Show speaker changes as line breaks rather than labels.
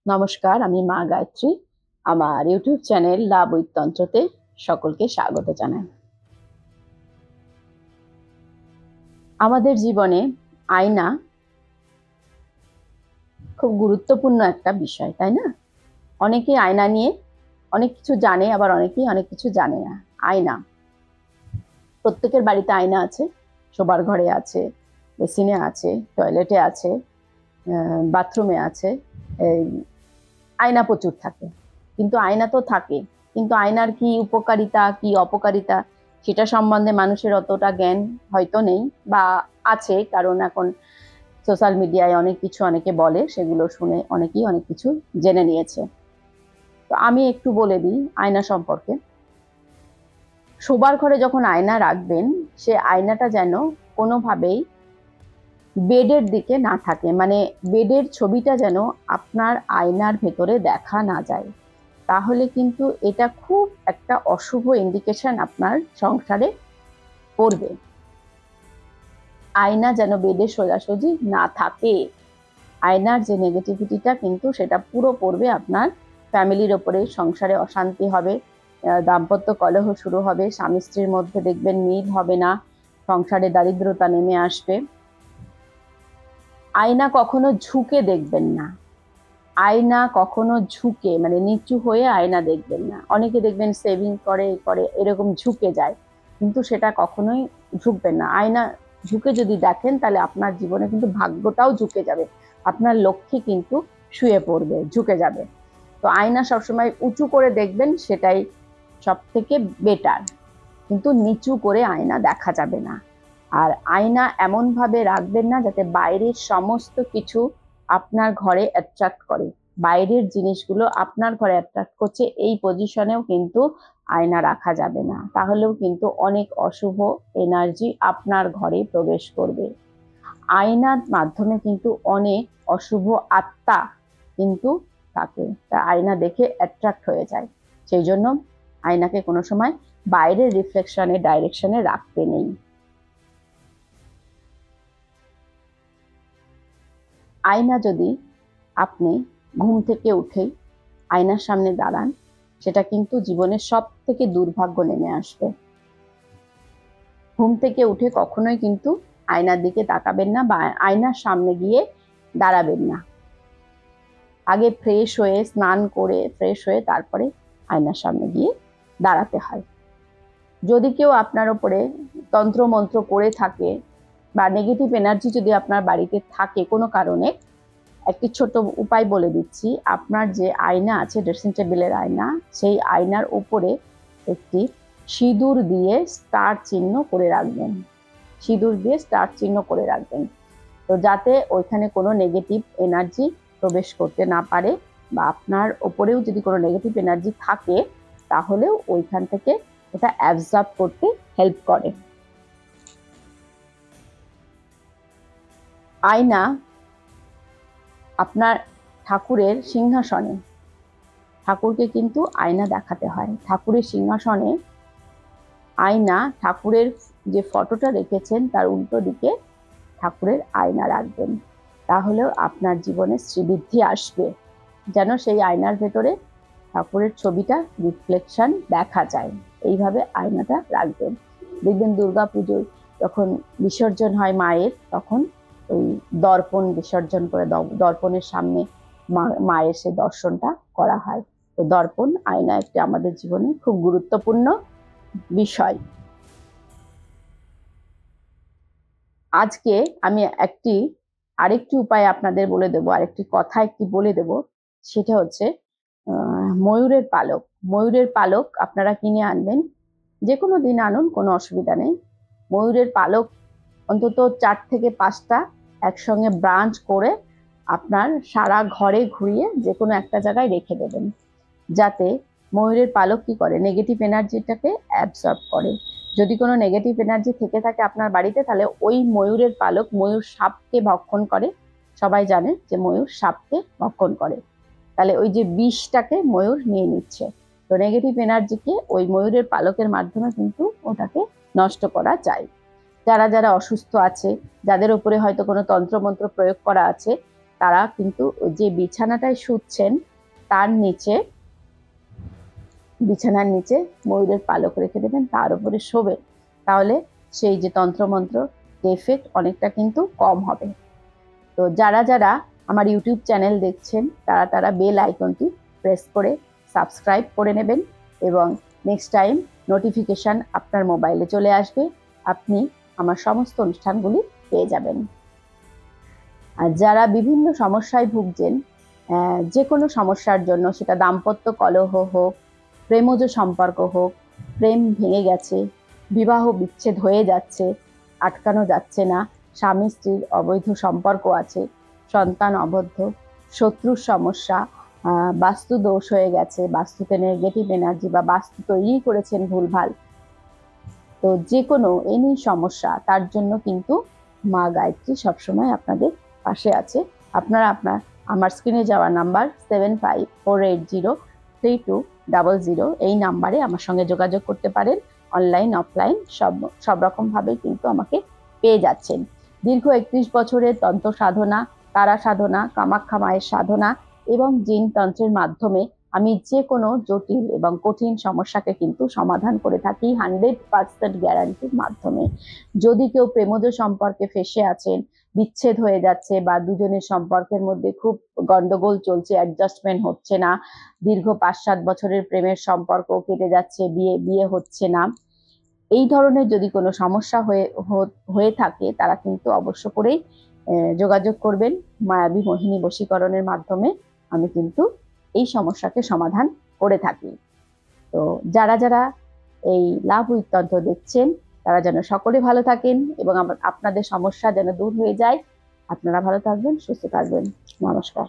নমস্কার, আমি মা গায়ত্রী। আমার ইউটিউব চ্যানেল লাভ উইথ তন্ত্রতে সকলকে স্বাগত জানাই। আমাদের জীবনে আয়না খুব গুরুত্বপূর্ণ একটা বিষয়, তাই না? অনেকেই আয়না নিয়ে অনেক কিছু জানে, আবার অনেকেই অনেক কিছু জানে না। আয়না, প্রত্যেকের বাড়িতে আয়না আছে। শোবার ঘরে আছে, বেসিনে আছে, টয়লেটে আছে, বাথরুমে আছে। আয়না প্রচুর থাকে। কিন্তু আয়না তো থাকে, কিন্তু আয়নার কি উপকারিতা কি অপকারিতা সেটা সম্বন্ধে মানুষের অতটা জ্ঞান হয়তো নেই, বা আছে, কারণ এখন সোশ্যাল মিডিয়ায় অনেক কিছু অনেকে বলে, সেগুলো শুনে অনেকেই অনেক কিছু জেনে নিয়েছে। তো আমি একটু বলে দিই আয়না সম্পর্কে। শোবার ঘরে যখন আয়না রাখবেন, সে আয়নাটা যেন কোনোভাবেই বেডের দিকে না থাকে, মানে বেডের ছবিটা যেন আপনার আয়নার ভেতরে দেখা না যায়। তাহলে কিন্তু এটা খুব একটা অশুভ ইন্ডিকেশন আপনার সংসারে পড়বে। আয়না যেন বেডে সোজাসুজি না থাকে। আয়নার যে নেগেটিভিটিটা কিন্তু সেটা পুরো পড়বে আপনার ফ্যামিলির ওপরে। সংসারে অশান্তি হবে, দাম্পত্য কলহ শুরু হবে, স্বামী স্ত্রীর মধ্যে দেখবেন মিল হবে না, সংসারে দারিদ্রতা নেমে আসবে। আয়না কখনো ঝুঁকে দেখবেন না। আয়না কখনো ঝুঁকে, মানে নিচু হয়ে আয়না দেখবেন না। অনেকে দেখবেন সেভিং করে করে এরকম ঝুঁকে যায়, কিন্তু সেটা কখনোই ঝুঁকবেন না। আয়না ঝুঁকে যদি দেখেন, তাহলে আপনার জীবনে কিন্তু ভাগ্যটাও ঝুঁকে যাবে, আপনার লক্ষ্মী কিন্তু শুয়ে পড়বে, ঝুঁকে যাবে। তো আয়না সবসময় উঁচু করে দেখবেন, সেটাই সব থেকে বেটার। কিন্তু নিচু করে আয়না দেখা যাবে না। আর আয়না এমন ভাবে রাখবেন না যাতে বাইরের সমস্ত কিছু আপনার ঘরে অ্যাট্রাক্ট করে। বাইরের জিনিসগুলো আপনার ঘরে অ্যাট্রাক্ট করছে, এই পজিশনেও কিন্তু আয়না রাখা যাবে না। তাহলেও কিন্তু অনেক অশুভ এনার্জি আপনার ঘরে প্রবেশ করবে। আয়নার মাধ্যমে কিন্তু অনেক অশুভ আত্মা কিন্তু থাকে, তা আয়না দেখে অ্যাট্রাক্ট হয়ে যায়। সেই জন্য আয়নাকে কোনো সময় বাইরের রিফ্লেকশনে ডাইরেকশনে রাখতে নেই। আয়না যদি আপনি ঘুম থেকে উঠেই আয়নার সামনে দাঁড়ান, সেটা কিন্তু জীবনের সব থেকে দুর্ভাগ্য নেমে আসবে। ঘুম থেকে উঠে কখনোই কিন্তু আয়নার দিকে তাকাবেন না, বা আয়নার সামনে গিয়ে দাঁড়াবেন না। আগে ফ্রেশ হয়ে, স্নান করে ফ্রেশ হয়ে তারপরে আয়নার সামনে গিয়ে দাঁড়াতে হয়। যদি কেউ আপনার ওপরে তন্ত্রমন্ত্র করে থাকে, বা নেগেটিভ এনার্জি যদি আপনার বাড়িতে থাকে কোনো কারণে, একটি ছোট উপায় বলে দিচ্ছি। আপনার যে আয়না আছে, ড্রেসিং টেবিলের আয়না, সেই আয়নার উপরে একটি সিঁদুর দিয়ে স্টার চিহ্ন করে রাখবেন। সিঁদুর দিয়ে স্টার চিহ্ন করে রাখবেন, তো যাতে ওইখানে কোনো নেগেটিভ এনার্জি প্রবেশ করতে না পারে, বা আপনার ওপরেও যদি কোনো নেগেটিভ এনার্জি থাকে, তাহলেও ওইখান থেকে ওটা অ্যাবজর্ব করতে হেল্প করে। আয়না আপনার ঠাকুরের সিংহাসনে, ঠাকুরকে কিন্তু আয়না দেখাতে হয়। ঠাকুরের সিংহাসনে আয়না, ঠাকুরের যে ফটোটা রেখেছেন তার উল্টো দিকে ঠাকুরের আয়না রাখবেন। তাহলেও আপনার জীবনে শ্রীবৃদ্ধি আসবে, যেন সেই আয়নার ভেতরে ঠাকুরের ছবিটা রিফ্লেকশন দেখা যায়। এইভাবে আয়নাটা রাখবেন। দেখবেন দুর্গা পুজোয় যখন বিসর্জন হয় মায়ের, তখন ওই দর্পণ বিসর্জন করে দর্পণের সামনে মায়ের সে দর্শনটা করা হয়। তো দর্পণ, আয়না একটি আমাদের জীবনে খুব গুরুত্বপূর্ণ বিষয়। আজকে আমি আরেকটি উপায় আপনাদের বলে দেবো, আরেকটি কথা বলে দেব। সেটা হচ্ছে ময়ূরের পালক। ময়ূরের পালক আপনারা কিনে আনবেন, যে কোনো দিন আনুন, কোনো অসুবিধা নেই। ময়ূরের পালক অন্তত 4 থেকে 5টা একসঙ্গে ব্রাঞ্চ করে আপনার সারা ঘরে ঘুরিয়ে যে কোনো একটা জায়গায় রেখে দেবেন, যাতে ময়ূরের পালক কি করে, নেগেটিভ এনার্জিটাকে অ্যাবসর্ব করে। যদি কোনো নেগেটিভ এনার্জি থেকে থাকে আপনার বাড়িতে, তাহলে ওই ময়ূরের পালক ময়ূর সাপকে ভক্ষণ করে। সবাই জানে যে ময়ূর সাপকে ভক্ষণ করে, তাহলে ওই যে বিষটাকে ময়ূর নিয়ে নিচ্ছে। তো নেগেটিভ এনার্জিকে ওই ময়ূরের পালকের মাধ্যমে কিন্তু ওটাকে নষ্ট করা যায়। যারা যারা অসুস্থ আছে, যাদের উপরে হয়তো কোনো তন্ত্রমন্ত্র প্রয়োগ করা আছে, তারা কিন্তু যে বিছানাটায় শুচ্ছেন তার নিচে, বিছানার নিচে ময়ূরের পালক রেখে দেবেন, তার উপরে শোবেন, তাহলে সেই যে তন্ত্রমন্ত্র এফেক্ট অনেকটা কিন্তু কম হবে। তো যারা যারা আমার ইউটিউব চ্যানেল দেখছেন তারা বেল আইকনটি প্রেস করে সাবস্ক্রাইব করে নেবেন, এবং নেক্সট টাইম নোটিফিকেশান আপনার মোবাইলে চলে আসবে, আপনি আমার সমস্ত অনুষ্ঠানগুলি পেয়ে যাবেন। আর যারা বিভিন্ন সমস্যায় ভুগছেন, যে কোনো সমস্যার জন্য, সেটা দাম্পত্য কলহ হোক, প্রেমজ সম্পর্ক হোক, প্রেম ভেঙে গেছে, বিবাহ বিচ্ছেদ হয়ে যাচ্ছে, আটকানো যাচ্ছে না, স্বামী স্ত্রীর অবৈধ সম্পর্ক আছে, সন্তান অবদ্ধ, শত্রুর সমস্যা, বাস্তু দোষ হয়ে গেছে, বাস্তুতে নেগেটিভ এনার্জি বা বাস্তু তৈরি করেছেন ভুলভাল, তো যে কোনো এনি সমস্যা, তার জন্য কিন্তু মা গায়ত্রী সবসময় আপনাদের পাশে আছে। আপনারা আমার স্ক্রিনে যাওয়া নাম্বার 7548032000 এই নাম্বারে আমার সঙ্গে যোগাযোগ করতে পারেন। অনলাইন অফলাইন সব রকমভাবে কিন্তু আমাকে পেয়ে যাচ্ছেন। দীর্ঘ 31 বছরের তন্ত্র সাধনা, তারা সাধনা, কামাখ্যা মায়ের সাধনা এবং জিন তন্ত্রের মাধ্যমে আমি যে কোনো জটিল এবং কঠিন সমস্যাকে কিন্তু সমাধান করে থাকি 100% গ্যারান্টির মাধ্যমে। যদি কেউ প্রেমজ সম্পর্কে ফেঁসে আছেন, বিচ্ছেদ হয়ে যাচ্ছে, বা দুজনের সম্পর্কের মধ্যে খুব গন্ডগোল চলছে, অ্যাডজাস্টমেন্ট হচ্ছে না, দীর্ঘ 5-7 বছরের প্রেমের সম্পর্ক কেটে যাচ্ছে, বিয়ে হচ্ছে না, এই ধরনের যদি কোনো সমস্যা হয়ে থাকে, তারা কিন্তু অবশ্য করেই যোগাযোগ করবেন। মায়াবী মোহিনী বশীকরণের মাধ্যমে আমি কিন্তু এই সমস্যাকে সমাধান করে থাকি। তো যারা যারা এই লাভ উইথ তন্ত্র দেখছেন, তারা যেন সকলে ভালো থাকেন এবং আপনাদের সমস্যা যেন দূর হয়ে যায়। আপনারা ভালো থাকবেন, সুস্থ থাকবেন। নমস্কার।